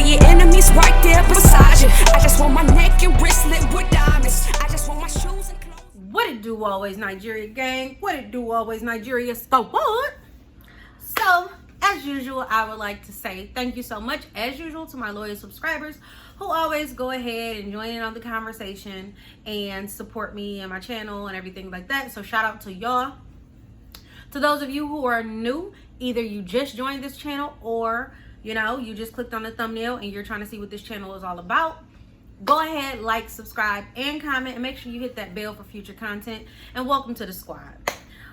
your enemies right there beside you. I just want my neck and wristlet with diamonds. I just want my shoes and clothes. What it do, Always Nigeria gang? What it do, Always Nigeria? So what? So, as usual, I would like to say thank you so much, as usual, to my loyal subscribers who always go ahead and join in on the conversation and support me and my channel and everything like that. So shout out to y'all. To those of you who are new, either you just joined this channel or, you know, you just clicked on the thumbnail and you're trying to see what this channel is all about, go ahead, like, subscribe, and comment, and make sure you hit that bell for future content. And welcome to the squad.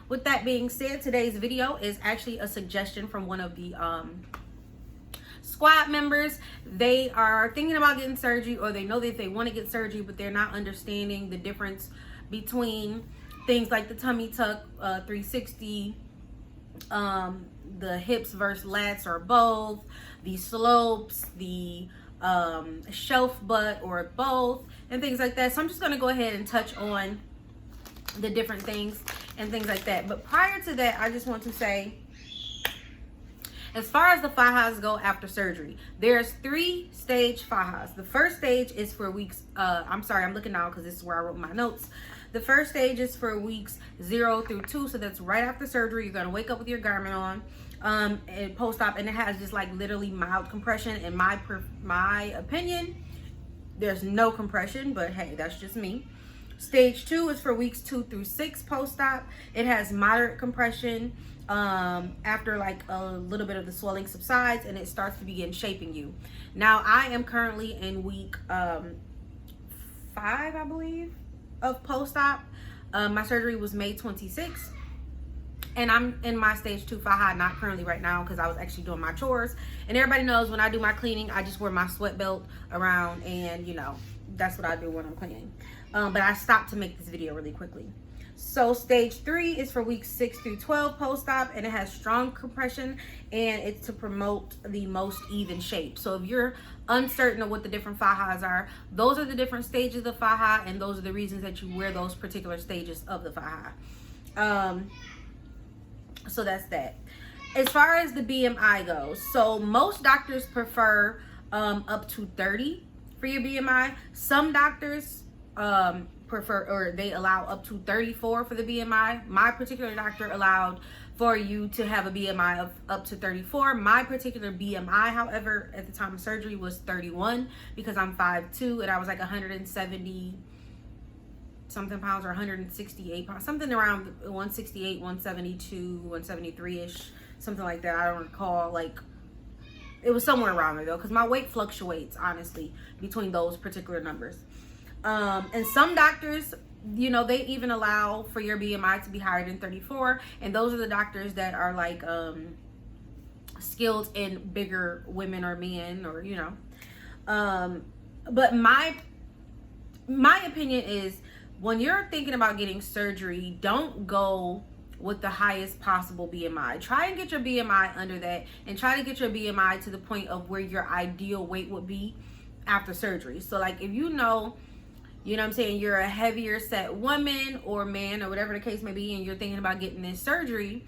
With that being said, today's video is actually a suggestion from one of the squad members. They are thinking about getting surgery, or they know that they want to get surgery, but they're not understanding the difference between things like the tummy tuck, 360, the hips versus lats or both, the slopes, the shelf butt or both, and things like that. So I'm just going to go ahead and touch on the different things and things like that. But prior to that, I just want to say, as far as the fajas go after surgery, there's 3-stage fajas. The first stage is for weeks, I'm sorry, I'm looking now because this is where I wrote my notes. The first stage is for weeks 0 through 2, so that's right after surgery. You're gonna wake up with your garment on, and post-op, and it has just like literally mild compression. In my opinion, there's no compression, but hey, that's just me. Stage 2 is for weeks 2 through 6 post-op. It has moderate compression after like a little bit of the swelling subsides, and it starts to begin shaping you. Now, I am currently in week 5, I believe, of post-op. My surgery was May 26th, and I'm in my stage 2 faja, not currently right now because I was actually doing my chores. And everybody knows when I do my cleaning, I just wear my sweat belt around, and you know, that's what I do when I'm cleaning. But I stopped to make this video really quickly. So stage 3 is for weeks 6 through 12 post-op, and it has strong compression, and it's to promote the most even shape. So if you're uncertain of what the different fajas are, those are the different stages of faja, and those are the reasons that you wear those particular stages of the faja. So that's that. As far as the BMI goes, so most doctors prefer up to 30 for your BMI. Some doctors prefer, or they allow up to 34 for the BMI. My particular doctor allowed for you to have a BMI of up to 34. My particular BMI, however, at the time of surgery was 31 because I'm 5'2", and I was like 170 something pounds, or 168 pounds, something around 168, 172, 173-ish, something like that. I don't recall, like, it was somewhere around there though, because my weight fluctuates honestly between those particular numbers. And some doctors, you know, they even allow for your BMI to be higher than 34, and those are the doctors that are like skilled in bigger women or men, or you know. But my opinion is, when you're thinking about getting surgery, don't go with the highest possible BMI. Try and get your BMI under that, and try to get your BMI to the point of where your ideal weight would be after surgery. So like, if you know what I'm saying, you're a heavier set woman or man or whatever the case may be, and you're thinking about getting this surgery,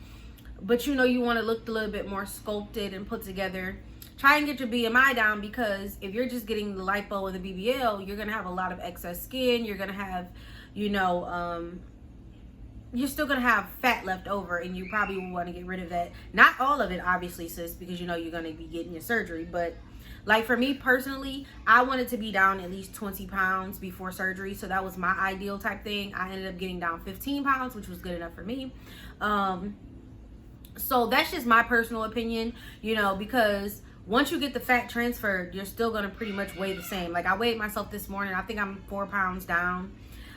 but you know you want to look a little bit more sculpted and put together, try and get your BMI down, because if you're just getting the lipo and the BBL, you're gonna have a lot of excess skin. You're gonna have, you know, you're still gonna have fat left over, and you probably will want to get rid of that. Not all of it, obviously, sis, because you know you're gonna be getting your surgery. But like for me personally, I wanted to be down at least 20 pounds before surgery, so that was my ideal type thing. I ended up getting down 15 pounds, which was good enough for me. So that's just my personal opinion, you know, because once you get the fat transferred, you're still gonna pretty much weigh the same. Like, I weighed myself this morning, I think I'm 4 pounds down,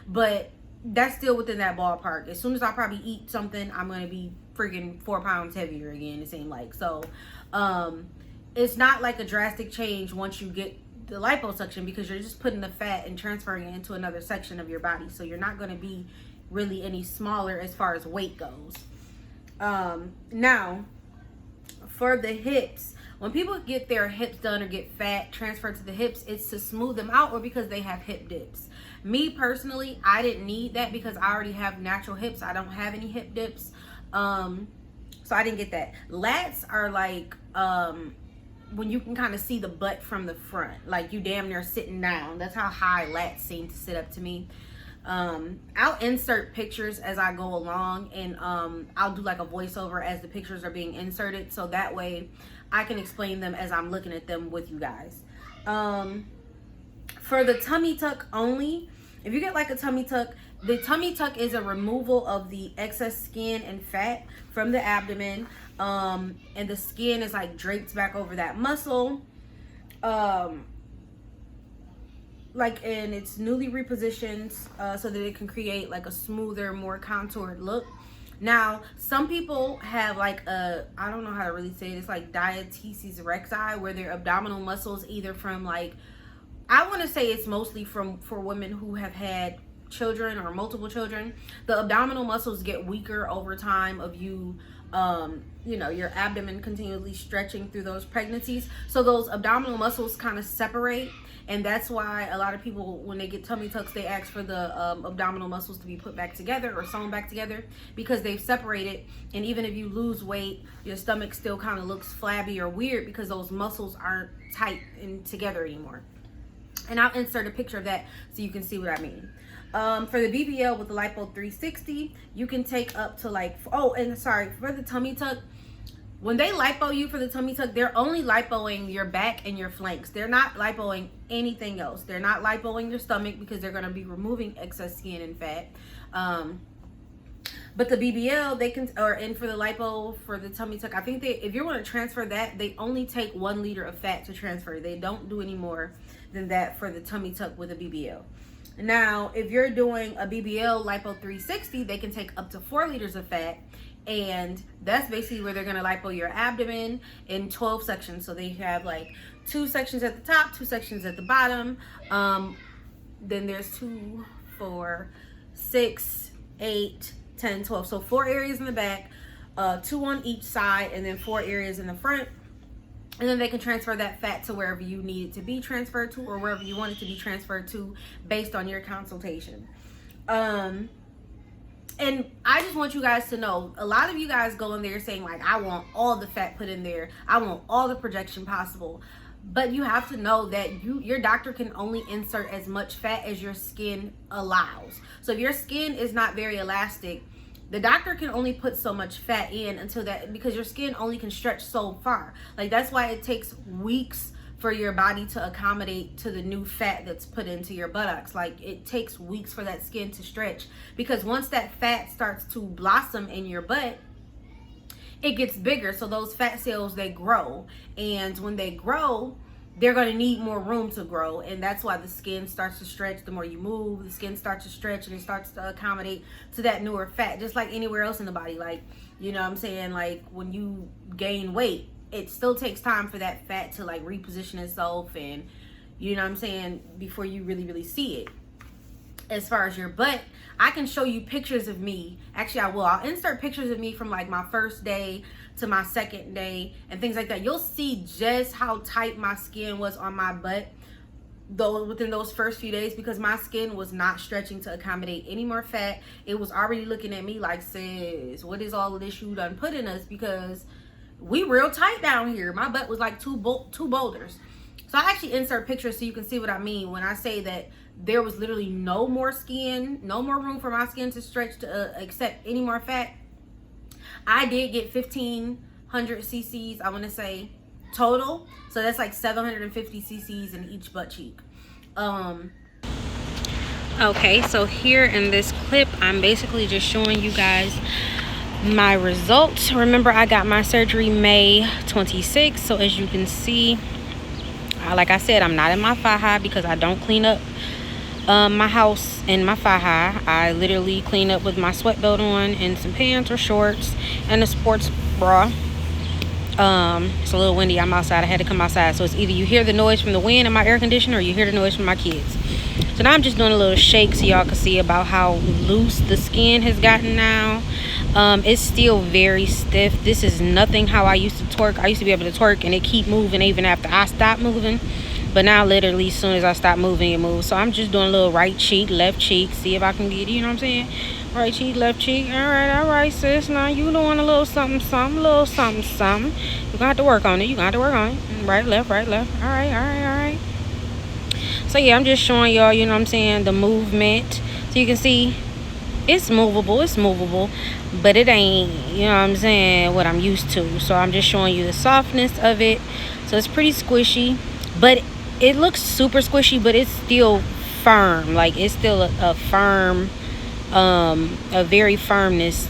but that's still within that ballpark. As soon as I probably eat something, I'm gonna be freaking 4 pounds heavier again, it seemed like. So it's not like a drastic change once you get the liposuction, because you're just putting the fat and transferring it into another section of your body. So you're not going to be really any smaller as far as weight goes. Now, for the hips, when people get their hips done or get fat transferred to the hips, it's to smooth them out or because they have hip dips. Me personally, I didn't need that because I already have natural hips. I don't have any hip dips. So I didn't get that. Lats are like when you can kind of see the butt from the front, like you damn near sitting down. That's how high lats seem to sit up to me. I'll insert pictures as I go along, and I'll do like a voiceover as the pictures are being inserted, so that way I can explain them as I'm looking at them with you guys. For the tummy tuck only, if you get like a tummy tuck, the tummy tuck is a removal of the excess skin and fat from the abdomen, and the skin is like draped back over that muscle, like, and it's newly repositioned so that it can create like a smoother, more contoured look. Now, some people have like a, I don't know how to really say it, it's like diathesis recti, where their abdominal muscles, either from like, I want to say it's mostly for women who have had children or multiple children, the abdominal muscles get weaker over time of you, you know, your abdomen continually stretching through those pregnancies. So those abdominal muscles kind of separate, and that's why a lot of people, when they get tummy tucks, they ask for the abdominal muscles to be put back together or sewn back together, because they've separated. And even if you lose weight, your stomach still kind of looks flabby or weird because those muscles aren't tight and together anymore. And I'll insert a picture of that so you can see what I mean. For the BBL with the Lipo 360, you can take up to like, oh, and sorry, for the tummy tuck, when they lipo you for the tummy tuck, they're only lipoing your back and your flanks. They're not lipoing anything else. They're not lipoing your stomach because they're going to be removing excess skin and fat. But the BBL, they can, and for the lipo, for the tummy tuck, I think if you're going to transfer that, they only take 1 liter of fat to transfer. They don't do any more than that for the tummy tuck with a BBL. Now, if you're doing a BBL Lipo 360, they can take up to 4 liters of fat, and that's basically where they're going to lipo your abdomen in 12 sections. So they have like 2 sections at the top, 2 sections at the bottom. Then there's 2, 4, 6, 8, 10, 12. So 4 areas in the back, 2 on each side, and then 4 areas in the front. And then they can transfer that fat to wherever you need it to be transferred to, or wherever you want it to be transferred to based on your consultation. And I just want you guys to know, a lot of you guys go in there saying like, I want all the fat put in there, I want all the projection possible. But you have to know that your doctor can only insert as much fat as your skin allows. So if your skin is not very elastic, the doctor can only put so much fat in until that, because your skin only can stretch so far. Like, that's why it takes weeks for your body to accommodate to the new fat that's put into your buttocks. Like, it takes weeks for that skin to stretch, because once that fat starts to blossom in your butt, it gets bigger. So those fat cells, they grow, and when they grow, they're going to need more room to grow, and that's why the skin starts to stretch. The more you move, the skin starts to stretch, and it starts to accommodate to that newer fat, just like anywhere else in the body. Like, you know what I'm saying, like when you gain weight, it still takes time for that fat to like reposition itself, and you know what I'm saying, before you really see it. As far as your butt, I can show you pictures of me. Actually, I will. I'll insert pictures of me from like my first day to my second day and things like that. You'll see just how tight my skin was on my butt though within those first few days, because my skin was not stretching to accommodate any more fat. It was already looking at me like, sis, what is all of this you done put in us? Because we real tight down here. My butt was like two boulders. So I actually insert pictures so you can see what I mean when I say that there was literally no more skin, no more room for my skin to stretch to accept any more fat. I did get 1,500 cc's, I want to say, total. So that's like 750 cc's in each butt cheek. Okay, so here in this clip, I'm basically just showing you guys my results. Remember, I got my surgery May 26th. So as you can see, like I said, I'm not in my thigh high because I don't clean up my house in my thigh high. I literally clean up with my sweat belt on and some pants or shorts and a sports bra. It's a little windy. I'm outside. I had to come outside. So it's either you hear the noise from the wind in my air conditioner or you hear the noise from my kids. So now I'm just doing a little shake so y'all can see about how loose the skin has gotten now. It's still very stiff. This is nothing how I used to twerk. I used to be able to twerk and it keep moving even after I stopped moving. But now literally as soon as I stop moving, it moves. So I'm just doing a little right cheek, left cheek. See if I can get it, you know what I'm saying? Right cheek, left cheek. All right, sis. Now you doing a little something, something, little something, something. You're gonna have to work on it. You're gonna have to work on it. Right, left, right, left. All right, all right, all right. So yeah, I'm just showing y'all, you know what I'm saying, the movement. So you can see it's movable, but it ain't, you know what I'm saying, what I'm used to. So I'm just showing you the softness of it. So it's pretty squishy, but it looks super squishy, but it's still firm. Like, it's still a firm, a very firmness.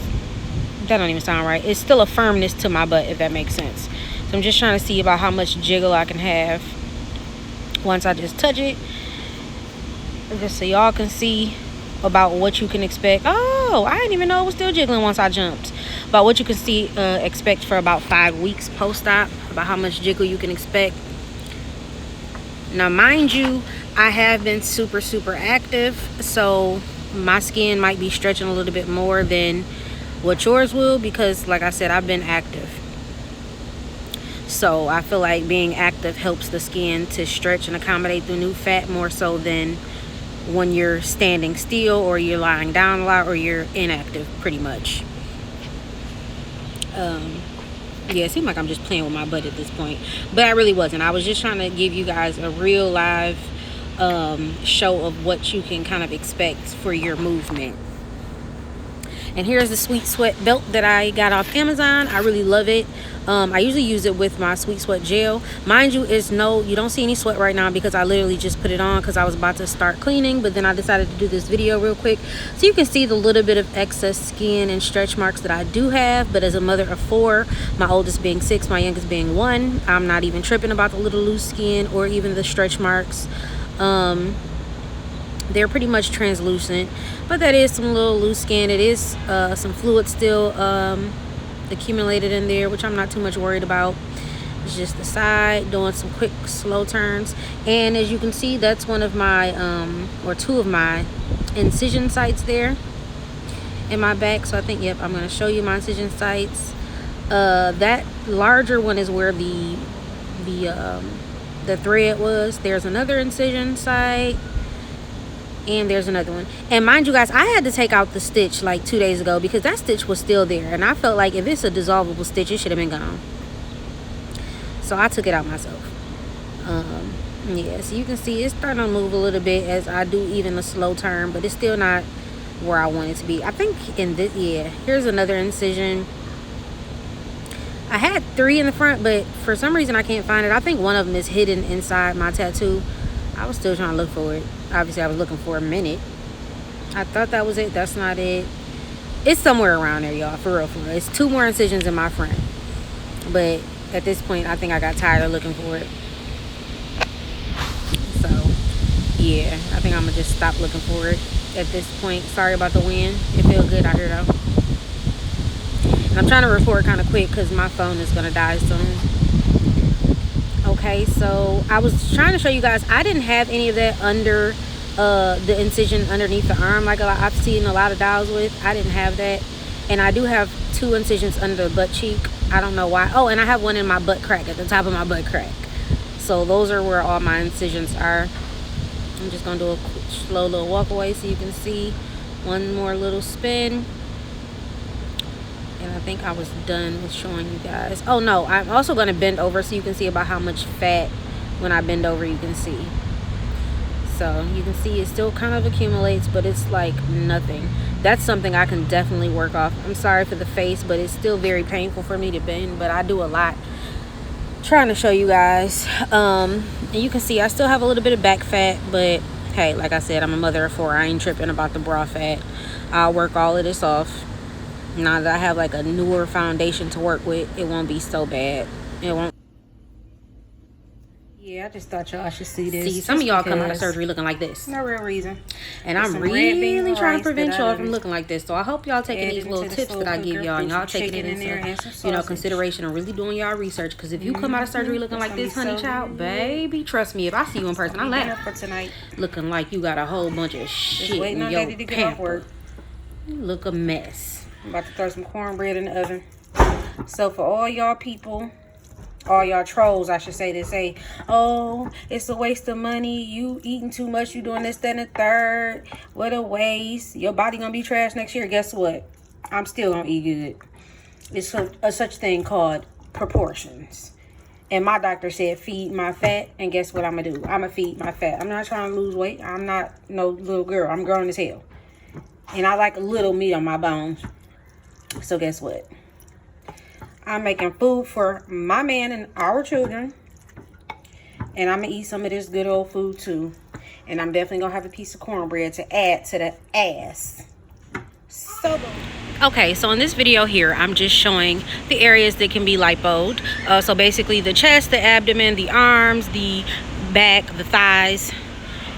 That don't even sound right. It's still a firmness to my butt, if that makes sense. So I'm just trying to see about how much jiggle I can have once I just touch it, just so y'all can see about what you can expect. Oh, I didn't even know it was still jiggling once I jumped. About what you can see, expect for about 5 weeks post-op, about how much jiggle you can expect. Now, mind you, I have been super active, so my skin might be stretching a little bit more than what yours will, because like I said, I've been active. So I feel like being active helps the skin to stretch and accommodate the new fat more so than when you're standing still, or you're lying down a lot, or you're inactive pretty much. Yeah, it seemed like I'm just playing with my butt at this point, but I really wasn't. I was just trying to give you guys a real live show of what you can kind of expect for your movement. And here's the Sweet Sweat belt that I got off Amazon. I really love it. I usually use it with my Sweet Sweat gel. Mind you, you don't see any sweat right now because I literally just put it on because I was about to start cleaning, but then I decided to do this video real quick so you can see the little bit of excess skin and stretch marks that I do have. But as a mother of 4, my oldest being 6, my youngest being 1, I'm not even tripping about the little loose skin or even the stretch marks. They're pretty much translucent, but that is some little loose skin. It is some fluid still accumulated in there, which I'm not too much worried about. It's just the side doing some quick slow turns. And as you can see, that's one of my or 2 of my incision sites there in my back. So I think, yep, I'm going to show you my incision sites. That larger one is where the thread was. There's another incision site, and there's another one. And mind you guys, I had to take out the stitch like 2 days ago because that stitch was still there, and I felt like if it's a dissolvable stitch, it should have been gone. So I took it out myself. Yeah, so you can see it's starting to move a little bit as I do even a slow turn, but it's still not where I want it to be. I think in this, yeah, here's another incision. I had 3 in the front, but for some reason I can't find it. I think one of them is hidden inside my tattoo. I was still trying to look for it. Obviously, I was looking for a minute. I thought that was it. That's not it. It's somewhere around there, y'all. For real, for real. It's 2 more incisions in my front. But at this point, I think I got tired of looking for it. So, yeah. I think I'm going to just stop looking for it at this point. Sorry about the wind. It feels good out here, though. And I'm trying to record kind of quick because my phone is going to die soon. Okay, so I was trying to show you guys, I didn't have any of that under the incision underneath the arm like I've seen a lot of dolls with. I didn't have that. And I do have 2 incisions under the butt cheek. I don't know why. Oh, and I have one in my butt crack, at the top of my butt crack. So those are where all my incisions are. I'm just going to do a quick, slow little walk away so you can see. One more little spin. And I think I was done with showing you guys. Oh no, I'm also going to bend over so you can see about how much fat when I bend over you can see. So you can see it still kind of accumulates, but it's like nothing. That's something I can definitely work off. I'm sorry for the face, but it's still very painful for me to bend, but I do a lot trying to show you guys. And you can see I still have a little bit of back fat, but hey, like I said, I'm a mother of 4. I ain't tripping about the bra fat. I'll work all of this off. Now that I have like a newer foundation to work with, it won't be so bad. It won't. Yeah, I just thought y'all should see this. See, some of y'all come out of surgery looking like this. No real reason. And I'm really trying to prevent y'all from looking like this. So I hope y'all taking these little tips that I give y'all, and y'all taking it into, you know, consideration and really doing y'all research. Because if you come out of surgery looking like this, honey child, baby, trust me, if I see you in person, I laugh. For tonight. Looking like you got a whole bunch of shit in your pamper. You look a mess. I'm about to throw some cornbread in the oven. So for all y'all people, all y'all trolls, I should say, that say, oh, it's a waste of money, you eating too much, you doing this, that, and the third, what a waste, your body gonna be trash next year. Guess what? I'm still gonna eat good. It's a such thing called proportions. And my doctor said feed my fat, and guess what I'm gonna do? I'm gonna feed my fat. I'm not trying to lose weight. I'm not no little girl. I'm grown as hell. And I like a little meat on my bones. So guess what? I'm making food for my man and our children. And I'm gonna eat some of this good old food too. And I'm definitely gonna have a piece of cornbread to add to the ass. So okay, so in this video here, I'm just showing the areas that can be lipoed. So basically the chest, the abdomen, the arms, the back, the thighs.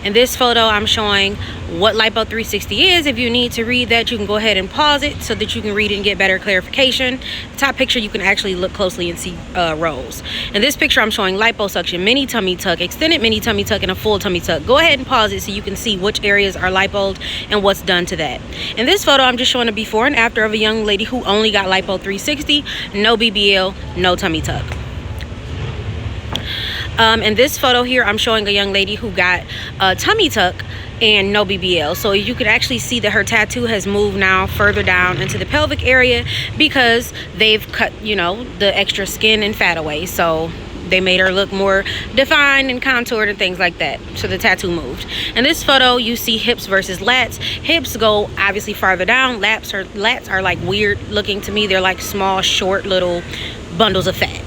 In this photo, I'm showing what Lipo 360 is. If you need to read that, you can go ahead and pause it so that you can read it and get better clarification. The top picture, you can actually look closely and see rolls. In this picture, I'm showing liposuction, mini tummy tuck, extended mini tummy tuck, and a full tummy tuck. Go ahead and pause it so you can see which areas are lipoed and what's done to that. In this photo, I'm just showing a before and after of a young lady who only got Lipo 360, no BBL, no tummy tuck. In this photo here, I'm showing a young lady who got a tummy tuck and no BBL. So you can actually see that her tattoo has moved now further down into the pelvic area because they've cut, you know, the extra skin and fat away. So they made her look more defined and contoured and things like that. So the tattoo moved. In this photo, you see hips versus lats. Hips go obviously farther down. Lats are like weird looking to me. They're like small, short little bundles of fat.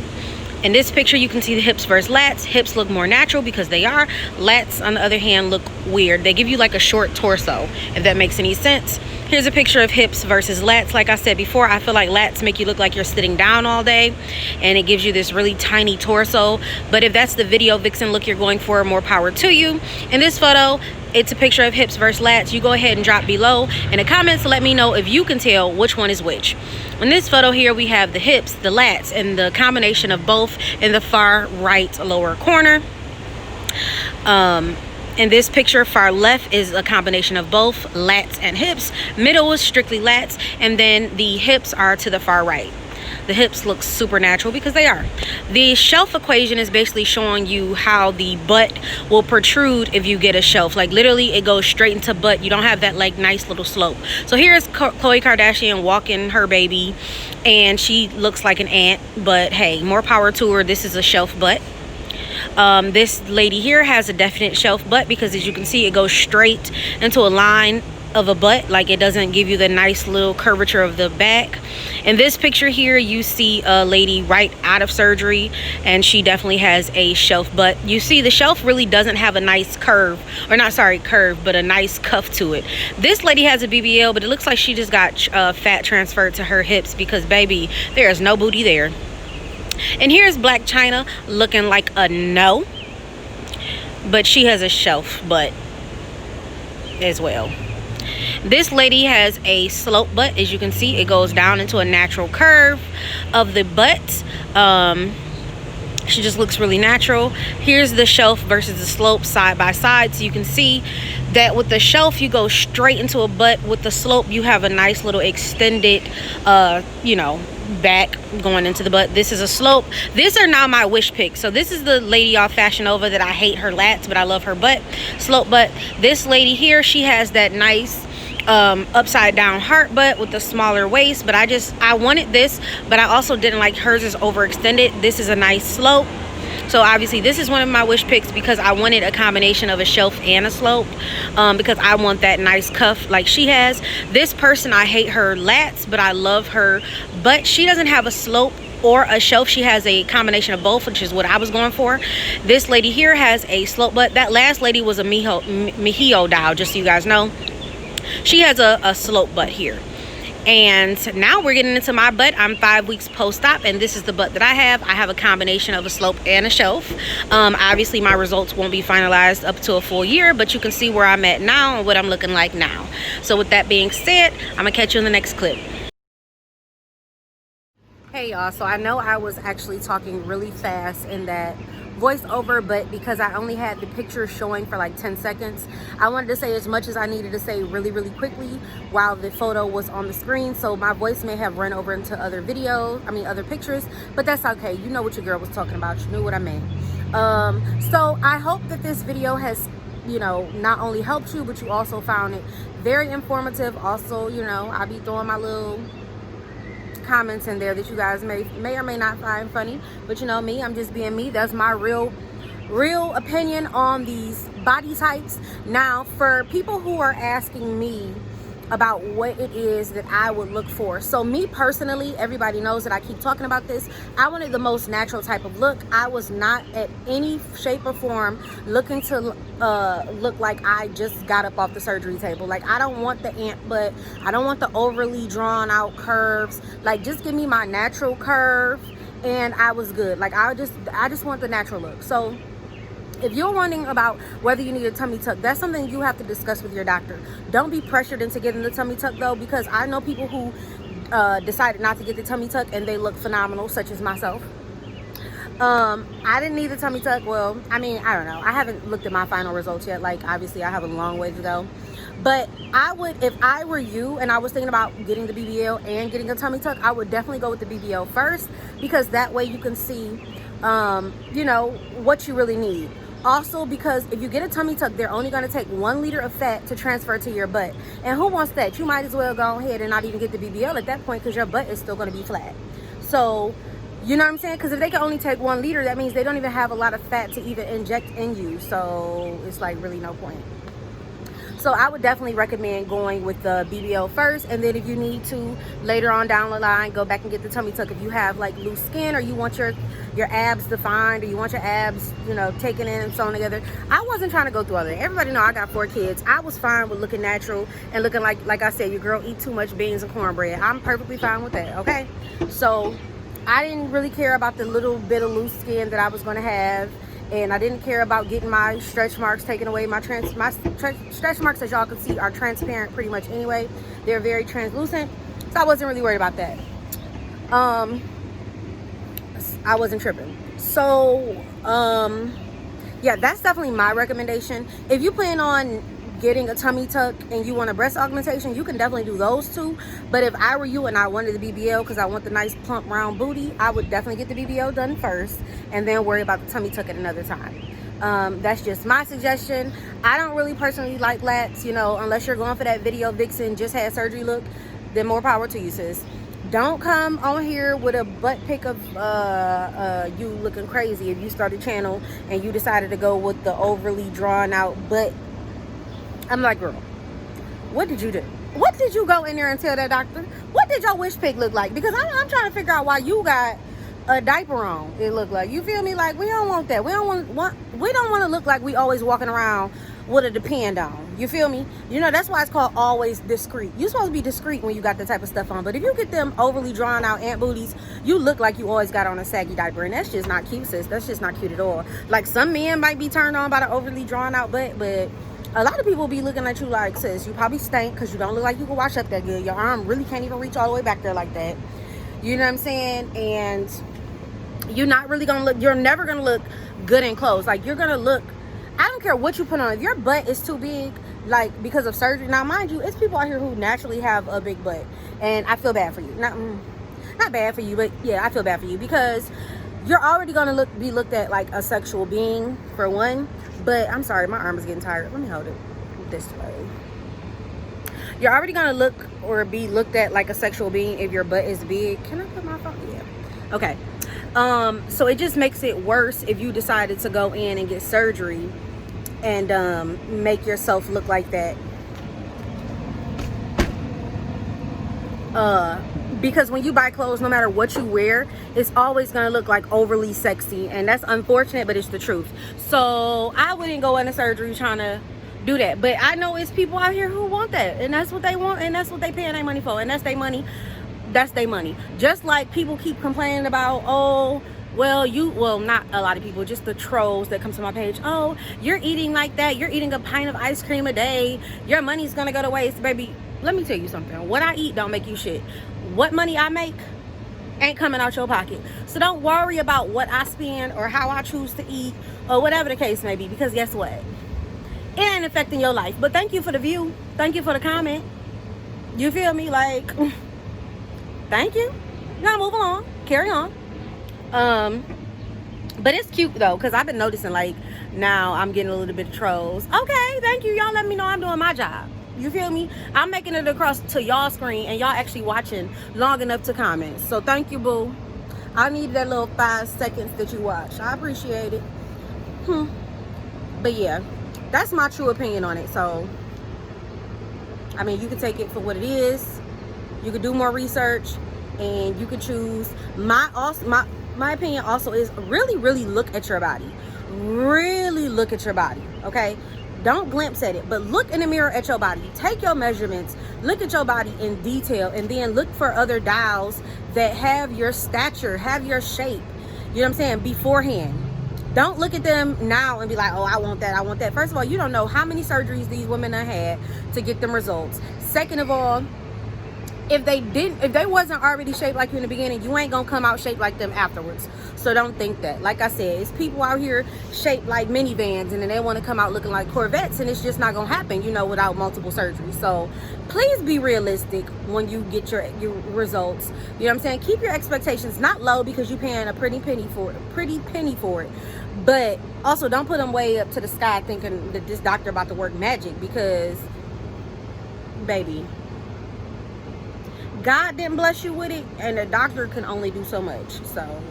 In this picture, you can see the hips versus lats. Hips look more natural because they are. Lats, on the other hand, look weird. They give you like a short torso, if that makes any sense. Here's a picture of hips versus lats. Like I said before, I feel like lats make you look like you're sitting down all day, and it gives you this really tiny torso. But if that's the video vixen look you're going for, more power to you. In this photo, it's a picture of hips versus lats. You go ahead and drop below in the comments to let me know if you can tell which one is which. In this photo here, we have the hips, the lats, and the combination of both in the far right lower corner. In this picture, far left is a combination of both lats and hips. Middle is strictly lats, and then the hips are to the far right. The hips look super natural because they are. The shelf equation is basically showing you how the butt will protrude if you get a shelf. Like literally it goes straight into butt. You don't have that like nice little slope. So here's Khloe Kardashian walking her baby, and she looks like an ant, but hey, more power to her. This is a shelf butt. This lady here has a definite shelf butt because as you can see, it goes straight into a line of a butt. Like it doesn't give you the nice little curvature of the back. In this picture here, you see a lady right out of surgery, and she definitely has a shelf butt. You see the shelf really doesn't have a nice curve, or not sorry curve, but a nice cuff to it. This lady has a BBL, but it looks like she just got fat transferred to her hips because baby, there is no booty there. And here's Black China looking like a no, but she has a shelf butt as well. This lady has a slope butt. As you can see, it goes down into a natural curve of the butt. She just looks really natural. Here's the shelf versus the slope side by side. So you can see that with the shelf, you go straight into a butt. With the slope, you have a nice little extended, you know, back going into the butt. This is a slope. These are now my wish pick. So this is the lady off Fashion Nova that I hate her lats, but I love her butt, slope butt. This lady here, she has that nice upside down heart butt with the smaller waist, but I wanted this, but I also didn't like hers is overextended. This is a nice slope. So obviously this is one of my wish picks because I wanted a combination of a shelf and a slope, because I want that nice cuff like she has. This person, I hate her lats, but I love her butt. She doesn't have a slope or a shelf. She has a combination of both, which is what I was going for. This lady here has a slope butt. That last lady was a Mejio doll, just so you guys know. She has a slope butt here. And now we're getting into my butt. I'm 5 weeks post-op, and this is the butt that I have. I have a combination of a slope and a shelf. Obviously my results won't be finalized up to a full year, but you can see where I'm at now and what I'm looking like now. So with that being said, I'm gonna catch you in the next clip. Hey y'all, so I know I was actually talking really fast in that voiceover, but because I only had the picture showing for like 10 seconds, I wanted to say as much as I needed to say really quickly while the photo was on the screen. So my voice may have run over into other other pictures, but that's okay. You know what your girl was talking about. You knew what I meant. So I hope that this video has, you know, not only helped you, but you also found it very informative. Also, you know, I'll be throwing my little comments in there that you guys may or may not find funny, but you know me, I'm just being me. That's my real opinion on these body types. Now, for people who are asking me about what it is that I would look for, so me personally, everybody knows that I keep talking about this, I wanted the most natural type of look. I was not at any shape or form looking to look like I just got up off the surgery table. Like, I don't want the ant butt, I don't want the overly drawn out curves. Like, just give me my natural curve and I was good. Like, I just want the natural look. So if you're wondering about whether you need a tummy tuck, that's something you have to discuss with your doctor. Don't be pressured into getting the tummy tuck though, because I know people who decided not to get the tummy tuck and they look phenomenal, such as myself. I didn't need the tummy tuck. Well, I mean, I don't know. I haven't looked at my final results yet. Like, obviously I have a long way to go. But I would, if I were you and I was thinking about getting the BBL and getting a tummy tuck, I would definitely go with the BBL first, because that way you can see, you know, what you really need. Also, because if you get a tummy tuck, they're only going to take 1 liter of fat to transfer to your butt. And who wants that? You might as well go ahead and not even get the BBL at that point, because your butt is still going to be flat. So, you know what I'm saying? Because if they can only take 1 liter, that means they don't even have a lot of fat to even inject in you. So, it's like really no point. So I would definitely recommend going with the BBL first, and then if you need to later on down the line, go back and get the tummy tuck if you have like loose skin, or you want your abs defined, or you want your abs, you know, taken in and sewn together. I wasn't trying to go through all that. Everybody know I got 4 kids. I was fine with looking natural and looking like I said, your girl eat too much beans and cornbread. I'm perfectly fine with that, okay? So I didn't really care about the little bit of loose skin that I was going to have. And I didn't care about getting my stretch marks taken away. My stretch marks, as y'all can see, are transparent pretty much anyway. They're very translucent. So I wasn't really worried about that. I wasn't tripping. So, yeah, that's definitely my recommendation. If you plan on getting a tummy tuck and you want a breast augmentation, you can definitely do those two. But if I were you and I wanted the BBL because I want the nice plump round booty, I would definitely get the BBL done first and then worry about the tummy tuck at another time. That's just my suggestion. I don't really personally like LATS, you know, unless you're going for that video vixen, just had surgery look, then more power to you, sis. Don't come on here with a butt pic of you looking crazy if you start a channel and you decided to go with the overly drawn out butt. I'm like, girl, what did you do? What did you go in there and tell that doctor? What did your wish pic look like? Because I'm trying to figure out why you got a diaper on. It looked like, you feel me? Like, we don't want that. We don't want to look like we always walking around with a depend on. You feel me? You know, that's why it's called always discreet. You're supposed to be discreet when you got that type of stuff on. But if you get them overly drawn out ant booties, you look like you always got on a saggy diaper. And that's just not cute, sis. That's just not cute at all. Like, some men might be turned on by the overly drawn out butt, but a lot of people be looking at you like, sis, you probably stink because you don't look like you can wash up that good. Your arm really can't even reach all the way back there like that. You know what I'm saying? And you're not really gonna look, you're never gonna look good in clothes. Like, you're gonna look, I don't care what you put on. If your butt is too big, like because of surgery, now mind you, it's people out here who naturally have a big butt, and I feel bad for you. Not bad for you, but yeah, I feel bad for you, because you're already gonna be looked at like a sexual being, for one. But I'm sorry, my arm is getting tired. Let me hold it this way. You're already gonna look or be looked at like a sexual being if your butt is big. Can I put my phone? Yeah. Okay. So it just makes it worse if you decided to go in and get surgery and make yourself look like that. Because when you buy clothes, no matter what you wear, it's always gonna look like overly sexy, and that's unfortunate, but it's the truth. So I wouldn't go into surgery trying to do that. But I know it's people out here who want that, and that's what they want, and that's what they paying their money for, and that's their money. That's their money. Just like people keep complaining about, oh, well, not a lot of people, just the trolls that come to my page. Oh, you're eating like that. You're eating a pint of ice cream a day. Your money's gonna go to waste, baby. Let me tell you something. What I eat don't make you shit. What money I make ain't coming out your pocket. So don't worry about what I spend or how I choose to eat or whatever the case may be, because guess what? It ain't affecting your life. But thank you for the view. Thank you for the comment. You feel me? Like, thank you. You gotta move along. Carry on. But it's cute though, because I've been noticing, like, now I'm getting a little bit of trolls. Okay, thank you. Y'all let me know I'm doing my job. You feel me? I'm making it across to y'all screen and y'all actually watching long enough to comment. So thank you, boo. I need that little 5 seconds that you watch. I appreciate it. But yeah, that's my true opinion on it. So I mean, you can take it for what it is. You could do more research and you could choose. My opinion also is really look at your body. Really look at your body, okay? Don't glimpse at it, but look in the mirror at your body. Take your measurements, look at your body in detail, and then look for other dials that have your stature, have your shape. You know what I'm saying? Beforehand. Don't look at them now and be like, oh, I want that, I want that. First of all, you don't know how many surgeries these women have had to get them results. Second of all, if they wasn't already shaped like you in the beginning, you ain't gonna come out shaped like them afterwards. So don't think that. Like I said, it's people out here shaped like minivans and then they want to come out looking like Corvettes, and it's just not gonna happen, you know, without multiple surgeries. So please be realistic when you get your results. You know what I'm saying? Keep your expectations not low because you're paying a pretty penny for it. But also don't put them way up to the sky thinking that this doctor about to work magic, because baby, God didn't bless you with it, and the doctor can only do so much. So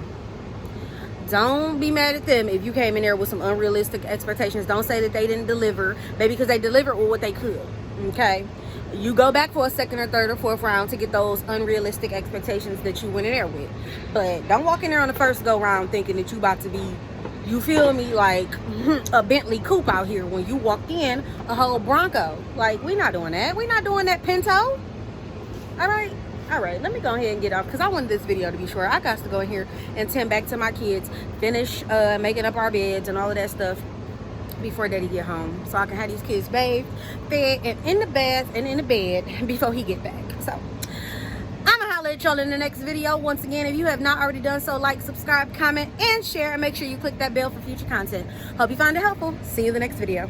don't be mad at them if you came in there with some unrealistic expectations. Don't say that they didn't deliver, baby, because they delivered with what they could. Okay, you go back for a second or third or fourth round to get those unrealistic expectations that you went in there with. But don't walk in there on the first go round thinking that you about to be, you feel me, like a Bentley coupe out here when you walked in a whole Bronco. Like, we're not doing that. We're not doing that, Pinto. All right, let me go ahead and get off because I wanted this video to be short. I got to go in here and tend back to my kids, finish making up our beds and all of that stuff before daddy get home, so I can have these kids bathed, fed, and in the bath and in the bed before he get back. So I'm gonna holler at y'all in the next video. Once again, if you have not already done so, like, subscribe, comment, and share, and make sure you click that bell for future content. Hope you find it helpful. See you in the next video.